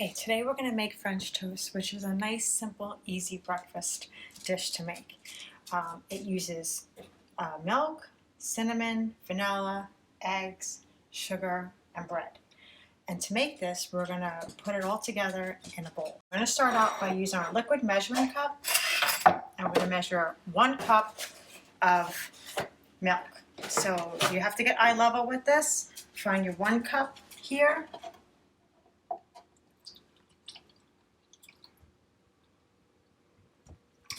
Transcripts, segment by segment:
Okay, today we're going to make French toast, which is a nice, simple, easy breakfast dish to make. It uses milk, cinnamon, vanilla, eggs, sugar, and bread. And to make this, we're going to put it all together in a bowl. We're going to start out by using our liquid measuring cup, and we're going to measure 1 cup of milk. So you have to get eye level with this. Find your 1 cup here.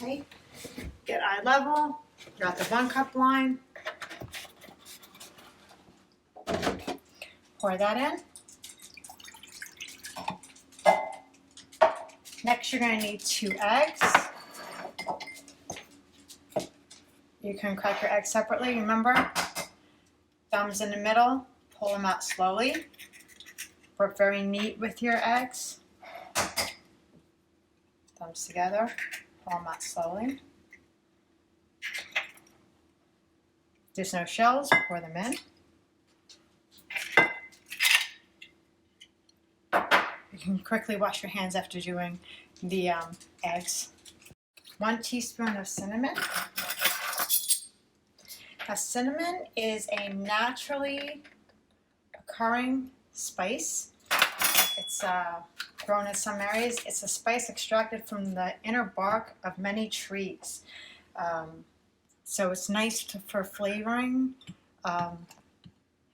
Okay, get eye level, you're at the 1 cup line, pour that in. Next you're going to need 2 eggs. You can crack your eggs separately, remember, thumbs in the middle, pull them out slowly. Work very neat with your eggs. Thumbs together. Pull them out slowly. There's no shells, pour them in. You can quickly wash your hands after doing the eggs. 1 teaspoon of cinnamon. Now, cinnamon is a naturally occurring spice. It's grown in some areas. It's a spice extracted from the inner bark of many trees. So it's nice for flavoring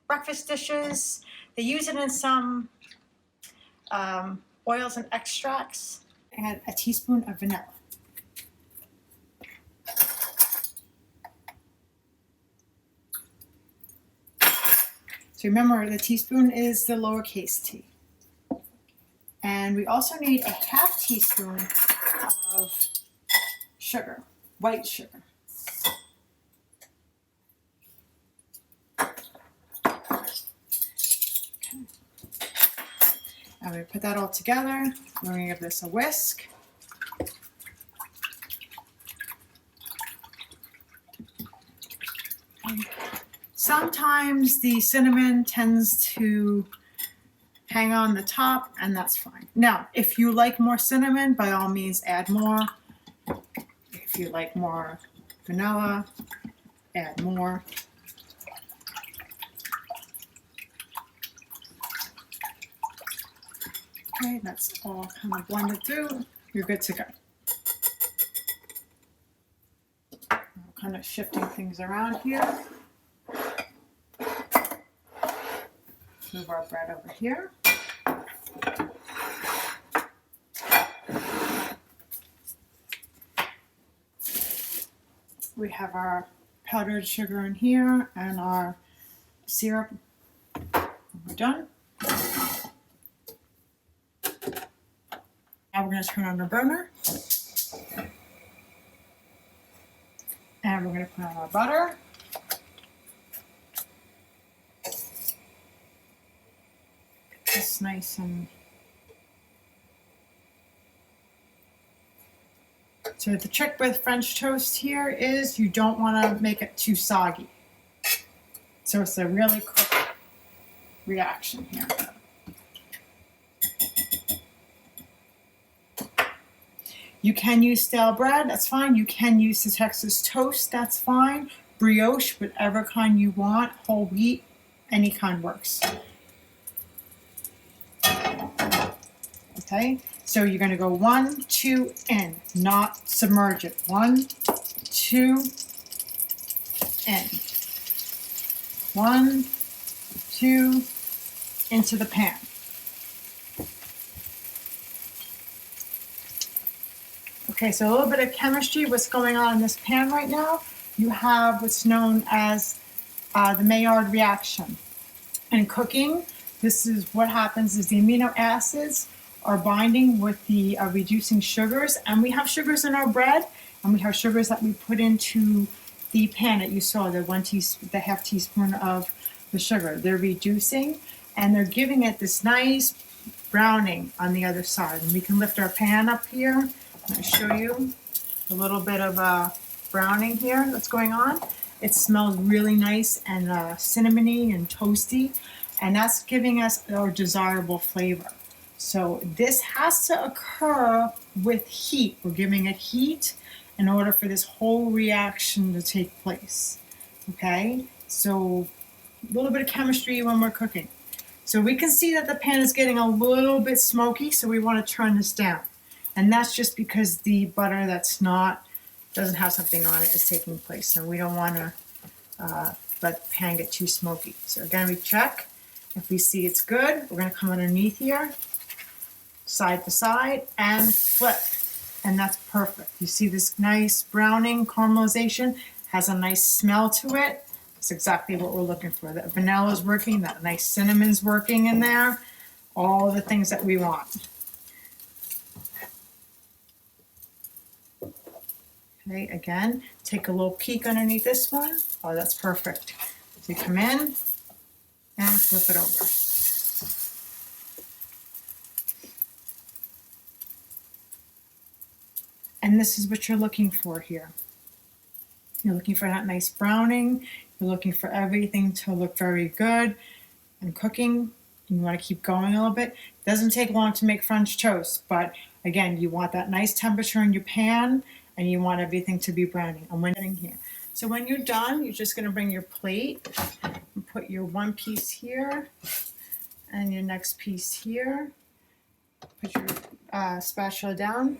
breakfast dishes. They use it in some oils and extracts. Add a teaspoon of vanilla. So remember, the teaspoon is the lowercase t. And we also need a half teaspoon of sugar, white sugar. Okay. And we put that all together. We're going to give this a whisk. And sometimes the cinnamon tends to hang on the top, and that's fine. Now, if you like more cinnamon, by all means add more. If you like more vanilla, add more. Okay, that's all kind of blended through. You're good to go. We're kind of shifting things around here. Move our bread over here. We have our powdered sugar in here and our syrup. We're done. Now we're going to turn on the burner. And we're going to put on our butter. It's nice and so the trick with French toast here is you don't want to make it too soggy. So it's a really quick reaction here. You can use stale bread, that's fine. You can use the Texas toast, that's fine. Brioche, whatever kind you want, whole wheat, any kind works. Okay, so you're going to go 1, 2 in, not submerge it. 1, 2 in. 1, 2 into the pan. Okay, so a little bit of chemistry. What's going on in this pan right now? You have what's known as the Maillard reaction. In cooking, this is what happens is the amino acids are binding with the reducing sugars, and we have sugars in our bread, and we have sugars that we put into the pan that you saw, the half teaspoon of the sugar. They're reducing, and they're giving it this nice browning on the other side. And we can lift our pan up here, and I'll show you a little bit of browning here that's going on. It smells really nice and cinnamony and toasty, and that's giving us our desirable flavor. So this has to occur with heat. We're giving it heat in order for this whole reaction to take place. Okay, so a little bit of chemistry when we're cooking. So we can see that the pan is getting a little bit smoky, so we want to turn this down. And that's just because the butter doesn't have something on it is taking place. So we don't want to let the pan get too smoky. So again, we check. If we see it's good, we're going to come underneath here, side to side, and flip. And that's perfect. You see this nice browning caramelization, has a nice smell to it. That's exactly what we're looking for. That vanilla is working, that nice cinnamon's working in there, all the things that we want. Okay, again, take a little peek underneath this one. Oh, that's perfect. So you come in and flip it over. And this is what you're looking for here. You're looking for that nice browning. You're looking for everything to look very good and cooking. You want to keep going a little bit. It doesn't take long to make French toast, but again, you want that nice temperature in your pan and you want everything to be browning. And when you're here. So when you're done, you're just going to bring your plate and put your one piece here and your next piece here. Put your spatula down.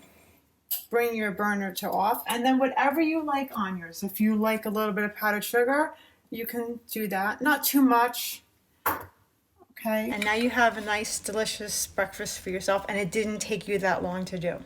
Bring your burner to off, and then whatever you like on yours. If you like a little bit of powdered sugar, you can do that. Not too much. Okay. And now you have a nice, delicious breakfast for yourself, and it didn't take you that long to do.